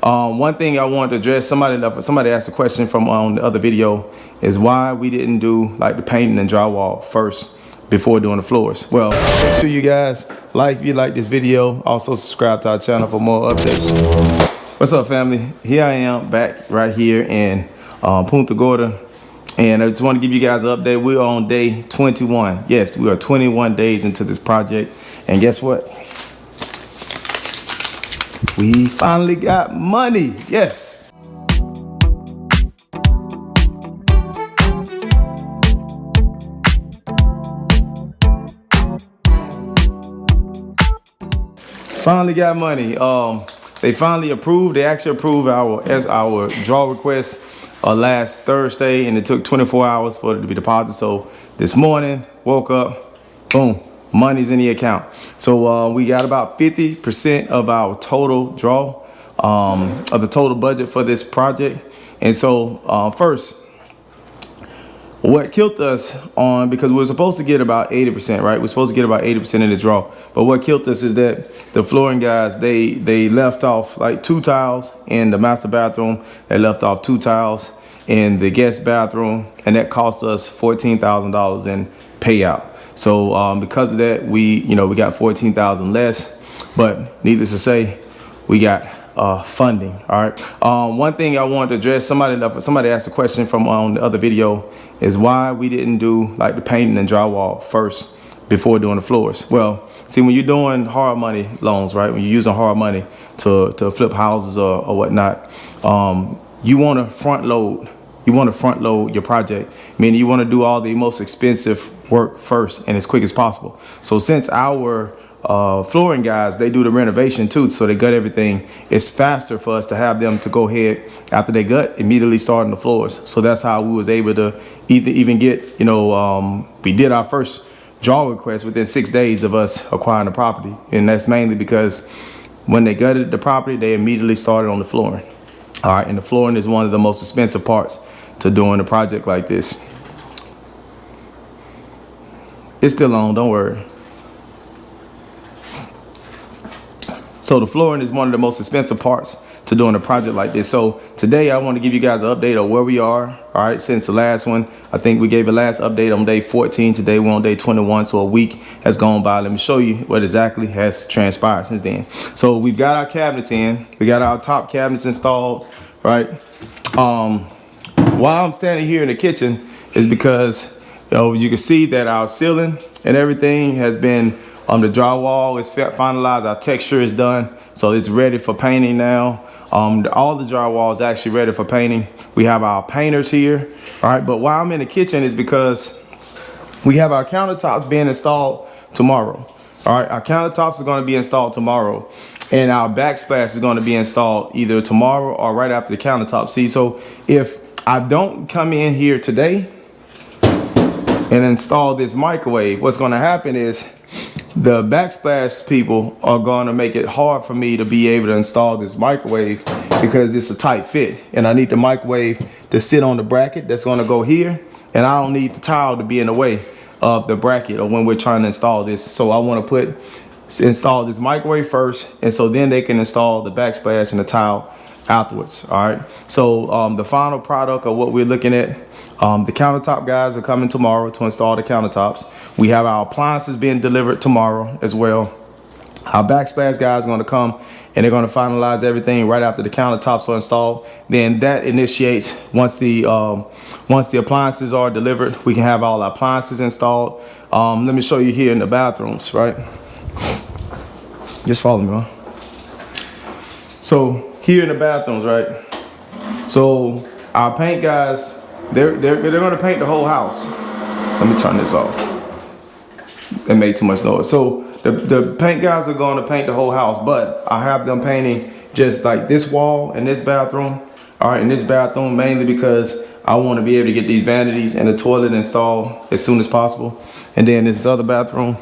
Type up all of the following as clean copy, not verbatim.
One thing I wanted to address, somebody asked a question from on the other video, is why we didn't do like the painting and drywall first before doing the floors. Well, make sure you guys like if you like this video. Also subscribe to our channel for more updates. What's up, family? Here I am back right here in Punta Gorda, and I just want to give you guys an update. We're on day 21. Yes, we are 21 days into this project, and guess what? We finally got money. Yes. Finally got money. They finally approved. They actually approved our draw request last Thursday, and it took 24 hours for it to be deposited. So this morning, woke up, boom, money's in the account. So we got about 50% of our total draw, of the total budget for this project. And so first, what killed us on, because we were supposed to get about 80%, right? We're supposed to get about 80% of this draw. But what killed us is that the flooring guys, they left off like 2 tiles in the master bathroom. They left off 2 tiles in the guest bathroom, and that cost us $14,000 in payout. So because of that, we got $14,000 less. But needless to say, we got funding. All right. One thing I wanted to address, somebody asked a question from on the other video, is why we didn't do like the painting and drywall first before doing the floors. Well, see, when you're doing hard money loans, right, when you're using hard money to flip houses or whatnot, you want to front load your project, meaning you want to do all the most expensive work first and as quick as possible. So since our flooring guys, they do the renovation too, so they gut everything, it's faster for us to have them to go ahead after they gut, immediately starting the floors. So that's how we was able to even get, we did our first draw request within 6 days of us acquiring the property. And that's mainly because when they gutted the property, they immediately started on the flooring. All right, and the flooring is one of the most expensive parts to doing a project like this. It's still on, don't worry. So the flooring is one of the most expensive parts to doing a project like this. So today I want to give you guys an update of where we are. All right, since the last one, I think we gave a last update on day 14. Today we're on day 21, so a week has gone by. Let me show you what exactly has transpired since then. So we've got our cabinets in. We got our top cabinets installed, right? While I'm standing here in the kitchen is because you can see that our ceiling and everything has been the drywall is finalized, our texture is done, so it's ready for painting now. All the drywall is actually ready for painting. We have our painters here, all right? But why I'm in the kitchen is because we have our countertops being installed tomorrow. All right, our countertops are going to be installed tomorrow, and our backsplash is going to be installed either tomorrow or right after the countertop. See, so if I don't come in here today and install this microwave, what's going to happen is the backsplash people are going to make it hard for me to be able to install this microwave because it's a tight fit, and I need the microwave to sit on the bracket that's going to go here, and I don't need the tile to be in the way of the bracket or when we're trying to install this. So I want to install this microwave first, and so then they can install the backsplash and the tile afterwards. All right, so the final product of what we're looking at, the countertop guys are coming tomorrow to install the countertops. We have our appliances being delivered tomorrow as well. Our backsplash guys are going to come and they're going to finalize everything right after the countertops are installed. Then that initiates, once the appliances are delivered, we can have all our appliances installed. Let me show you here in the bathrooms, right? Just follow me, man. So here in the bathrooms, right? So our paint guys, they're going to paint the whole house. Let me turn this off. That made too much noise. So the paint guys are going to paint the whole house, but I have them painting just like this wall in this bathroom. All right, in this bathroom, mainly because I want to be able to get these vanities and the toilet installed as soon as possible. And then this other bathroom,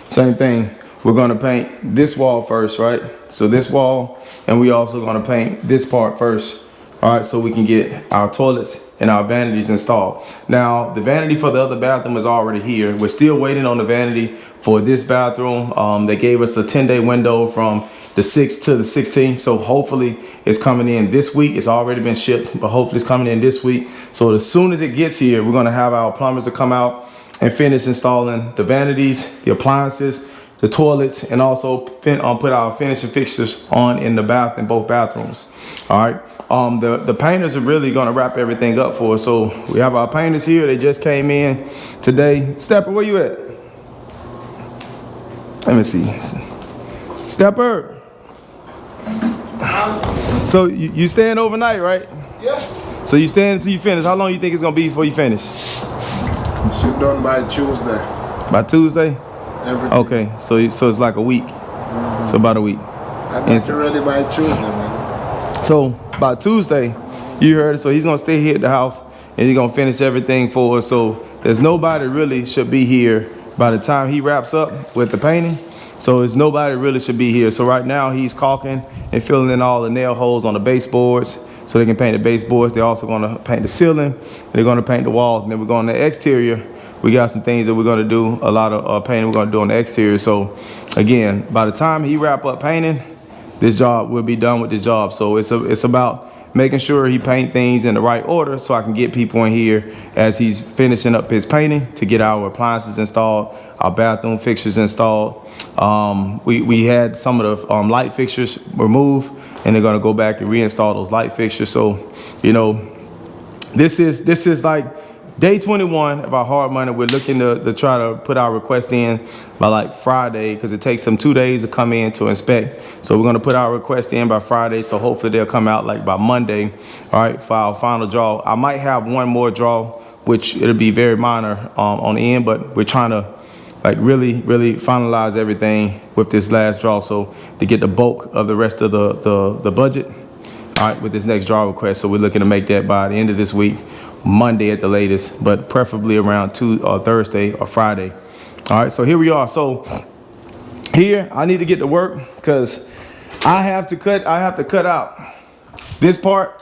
same thing. We're going to paint this wall first, right? So this wall and we also gonna paint this part first. All right, so we can get our toilets and our vanities installed. Now, the vanity for the other bathroom is already here. We're still waiting on the vanity for this bathroom. They gave us a 10-day window from the 6th to the 16th. So hopefully it's coming in this week. It's already been shipped, but hopefully it's coming in this week. So as soon as it gets here, we're gonna have our plumbers to come out and finish installing the vanities, the appliances, the toilets, and also put our finishing fixtures on in both bathrooms. All right. The painters are really gonna wrap everything up for us. So we have our painters here. They just came in today. Stepper, where you at? Let me see. Stepper. So you staying overnight, right? Yeah. So you staying until you finish. How long you think it's gonna be before you finish? Should done by Tuesday. By Tuesday? Everything. Okay, so it's like a week. So about a week. I'm not ready by Tuesday, man. So by Tuesday, you heard it. So he's gonna stay here at the house and he's gonna finish everything for us. So there's nobody really should be here by the time he wraps up with the painting. So there's nobody really should be here. So right now he's caulking and filling in all the nail holes on the baseboards so they can paint the baseboards. They're also gonna paint the ceiling. They're gonna paint the walls, and then we're going to the exterior. We got some things that we're gonna do, a lot of painting we're gonna do on the exterior. So again, by the time he wrap up painting, this job will be done with this job. So it's about making sure he paint things in the right order so I can get people in here as he's finishing up his painting to get our appliances installed, our bathroom fixtures installed. We had some of the light fixtures removed, and they're gonna go back and reinstall those light fixtures. So, you know, this is like day 21 of our hard money. We're looking to try to put our request in by like Friday, because it takes them 2 days to come in to inspect. So we're gonna put our request in by Friday. So hopefully they'll come out like by Monday, all right, for our final draw. I might have one more draw, which it'll be very minor on the end, but we're trying to like really finalize everything with this last draw, so to get the bulk of the rest of the budget, all right, with this next draw request. So we're looking to make that by the end of this week, Monday at the latest, but preferably around Thursday or Friday. All right, so here we are. So here I need to get to work because I have to cut out this part.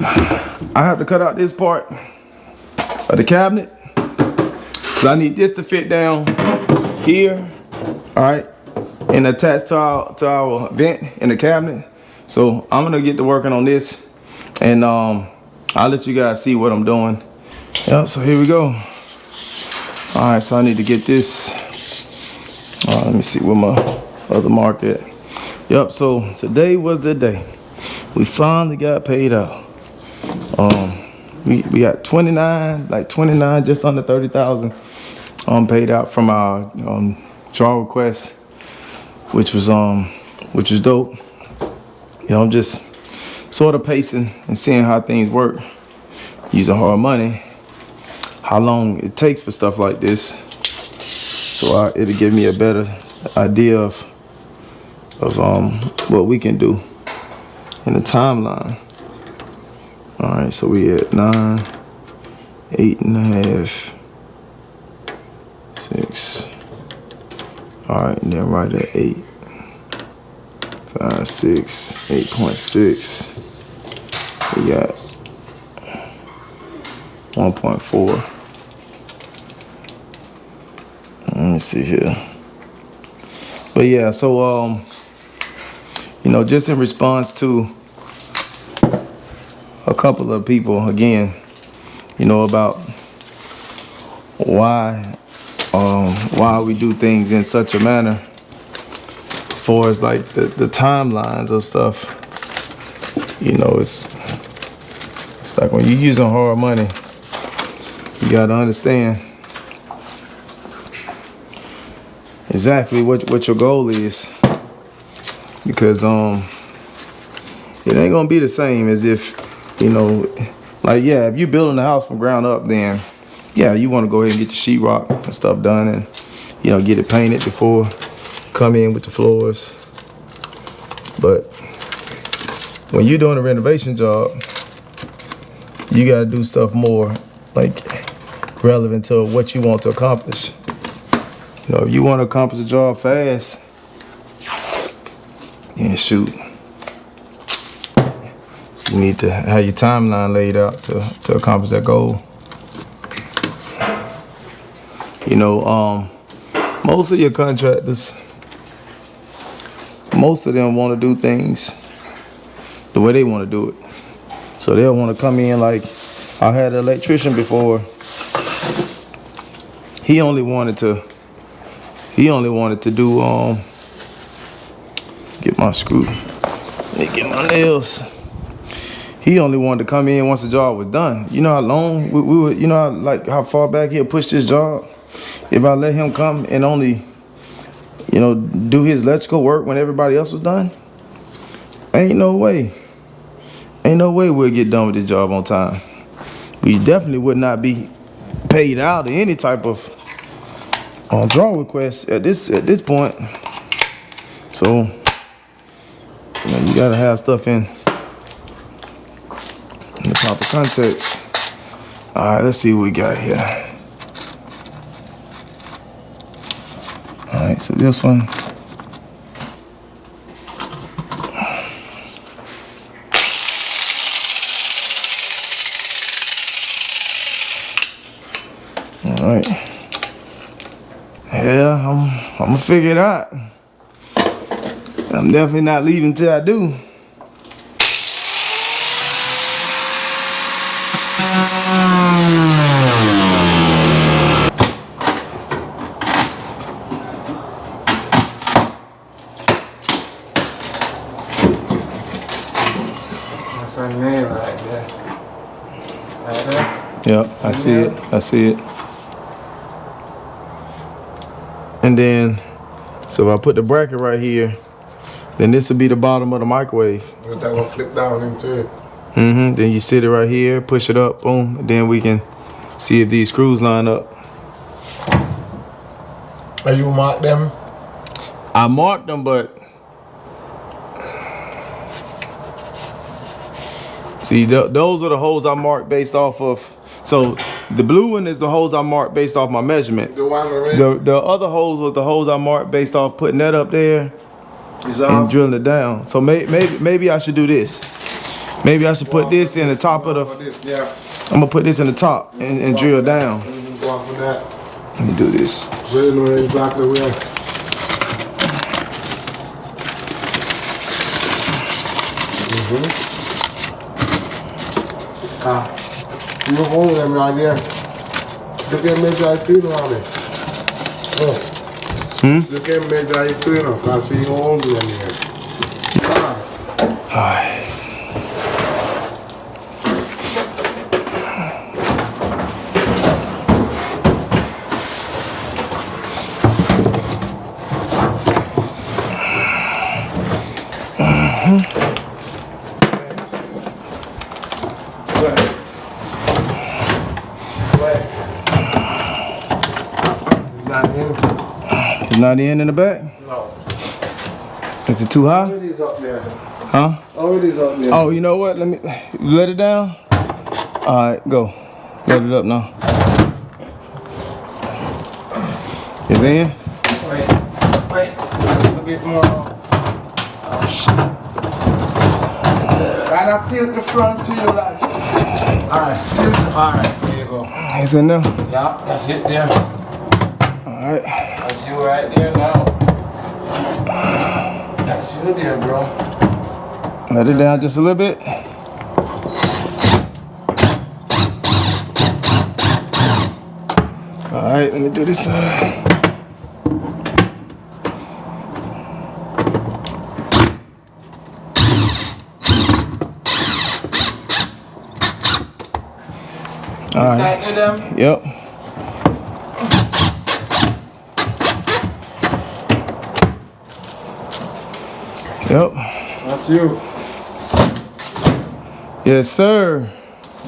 I have to cut out this part of the cabinet. So I need this to fit down here, all right, and attach to our vent in the cabinet. So I'm gonna get to working on this, and I'll let you guys see what I'm doing. Yep, so here we go. All right, so I need to get this. Let me see where my other mark at. Yep, so today was the day. We finally got paid out. We got 29, just under 30,000 paid out from our draw request, which was dope. You know, I'm just sort of pacing and seeing how things work, using hard money, how long it takes for stuff like this, so it'll give me a better idea of what we can do in the timeline. All right, so we at 9, 8.5, 6. All right, and then right at 8, 5, 6, 8.6. We got 1.4. Let me see here. But yeah, so you know, just in response to a couple of people, again, you know, about why we do things in such a manner, as far as like the timelines of stuff. You know, it's like when you're using hard money, you gotta understand exactly what your goal is, because it ain't gonna be the same as if, you know, like, yeah, if you're building the house from ground up, then yeah, you want to go ahead and get your sheetrock and stuff done, and, you know, get it painted before you come in with the floors. But when you're doing a renovation job, you got to do stuff more like relevant to what you want to accomplish. You know, if you want to accomplish a job fast, Yeah, shoot. You need to have your timeline laid out to accomplish that goal. You know, most of your contractors, most of them want to do things the way they want to do it. So they'll want to come in like, I had an electrician before. He only wanted to do, get my screw, get my nails. He only wanted to come in once the job was done. You know how long we would, you know how far back he'll push this job? If I let him come and only, you know, do his electrical work when everybody else was done, ain't no way. Ain't no way we'll get done with this job on time. We definitely would not be paid out of any type of draw request at this point. So, you know, you gotta have stuff in the proper context. All right, let's see what we got here. All right, so this one. All right. Yeah, I'm gonna figure it out. I'm definitely not leaving until I do. That's a nail right there. Right there? Yep, I see it. I see it. And then, so if I put the bracket right here, then this will be the bottom of the microwave. That will flip down into it. Mm-hmm. Then you sit it right here, push it up, boom, and then we can see if these screws line up. Are you mark them? I marked them, but see, those are the holes I marked based off of. So the blue one is the holes I marked based off my measurement. The one already? The other holes was the holes I marked based off putting that up there and drilling it down. So maybe I should do this. Maybe I should put this in the top of the. Yeah. I'm gonna put this in the top and drill down. Go off of that. Let me do this. So you know exactly where. You hold them right there. You can measure I feel on it. Oh. You can measure I feel on. I see you hold them here. Alright. It's not in the back? No. Is it too high? It is up there. Huh? Oh, it is up there. Oh, you know what? Let me let it down. All right, go. Let it up now. It's in? Wait. A little bit more. Oh, shit. Kind of tilt the front to you, like. Alright, tilt. Alright, there you go. It's in there? Yeah, that's it there. Alright. That's you right there now. That's you there, bro. Let it down just a little bit. Alright, let me do this side. Alright. Yep. Yep. That's you. Yes, sir.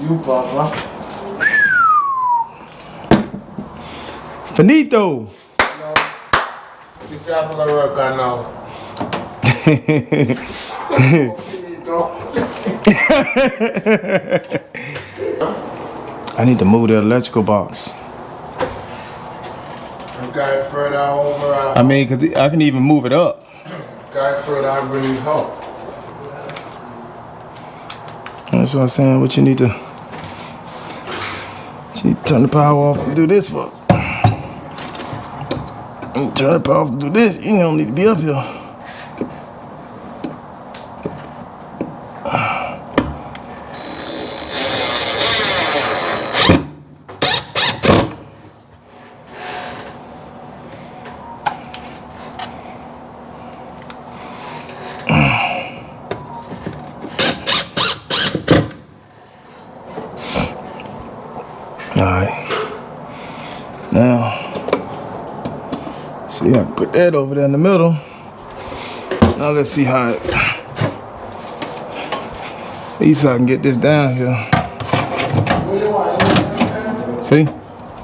You, Papa. Finito. This is how I'm gonna work on now. I need to move that electrical box. Okay, further over. I mean, cause I can even move it up. guy further, I really need help. That's what I'm saying. What you need to turn the power off to do this for. You turn the power off to do this. You don't need to be up here. Alright, now, see, I can put that over there in the middle. Now let's see how at least I can get this down here. See?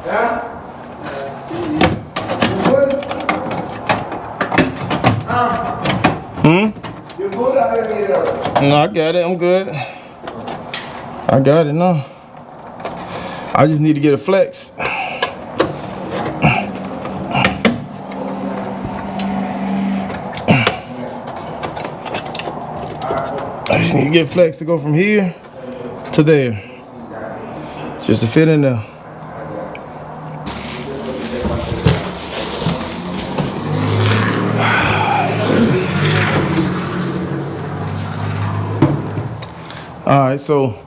Yeah? You good out here? No, I got it, I'm good. I got it now. I just need to get a flex. I just need to get a flex to go from here to there. Just to fit in there. All right, so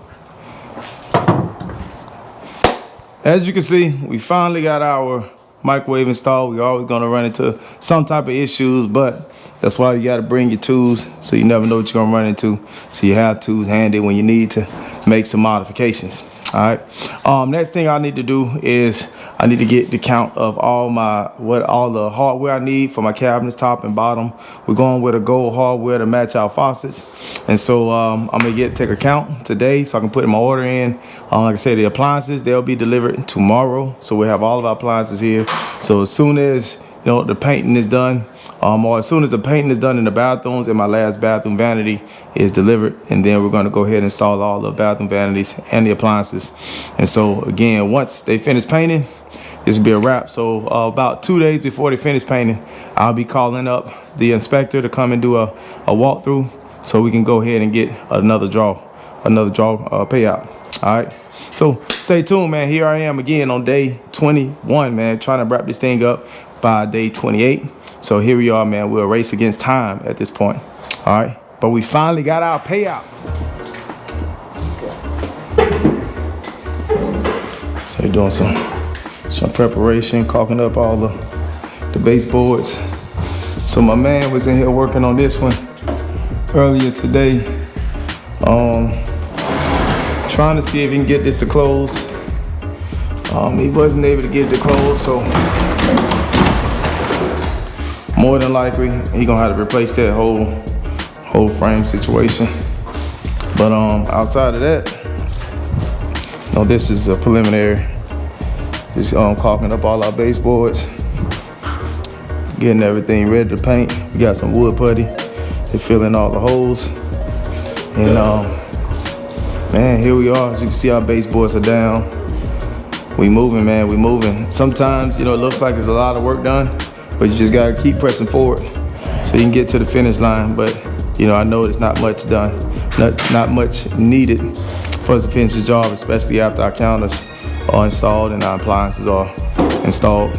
as you can see, we finally got our microwave installed. We're always gonna run into some type of issues, but that's why you gotta bring your tools, so you never know what you're gonna run into. So you have tools handy when you need to make some modifications. All right. Next thing I need to do is I need to get the count of all the hardware I need for my cabinets, top and bottom. We're going with a gold hardware to match our faucets, and so I'm gonna take a count today so I can put my order in. Like I said, the appliances, they'll be delivered tomorrow, so we have all of our appliances here. So as soon as the painting is done, or as soon as the painting is done in the bathrooms and my last bathroom vanity is delivered, and then we're going to go ahead and install all the bathroom vanities and the appliances. And so again, once they finish painting, this will be a wrap. So about 2 days before they finish painting, I'll be calling up the inspector to come and do a walkthrough so we can go ahead and get another draw payout. All right, so stay tuned, man. Here I am again on day 21, man, trying to wrap this thing up by day 28. So here we are, man. We're a race against time at this point. All right, but we finally got our payout. So you're doing some preparation, caulking up all the baseboards. So my man was in here working on this one earlier today, trying to see if he can get this to close. He wasn't able to get it to close, so more than likely he gonna have to replace that whole frame situation. But outside of that, this is a preliminary. Just caulking up all our baseboards, getting everything ready to paint. We got some wood putty to fill in all the holes. And man, here we are. As you can see, our baseboards are down. We moving, man, we moving. Sometimes, it looks like there's a lot of work done, but you just gotta keep pressing forward so you can get to the finish line. But I know it's not much done, not much needed for us to finish the job, especially after our counters are installed and our appliances are installed.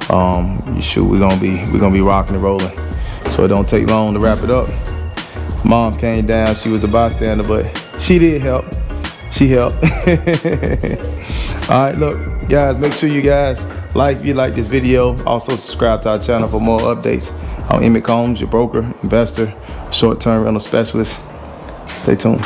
We're gonna be rocking and rolling. So it don't take long to wrap it up. Mom's came down, she was a bystander, but she did help. She helped. All right, look, guys, make sure you guys like if you like this video. Also subscribe to our channel for more updates. I'm Emmett Combs, your broker, investor, short-term rental specialist. Stay tuned.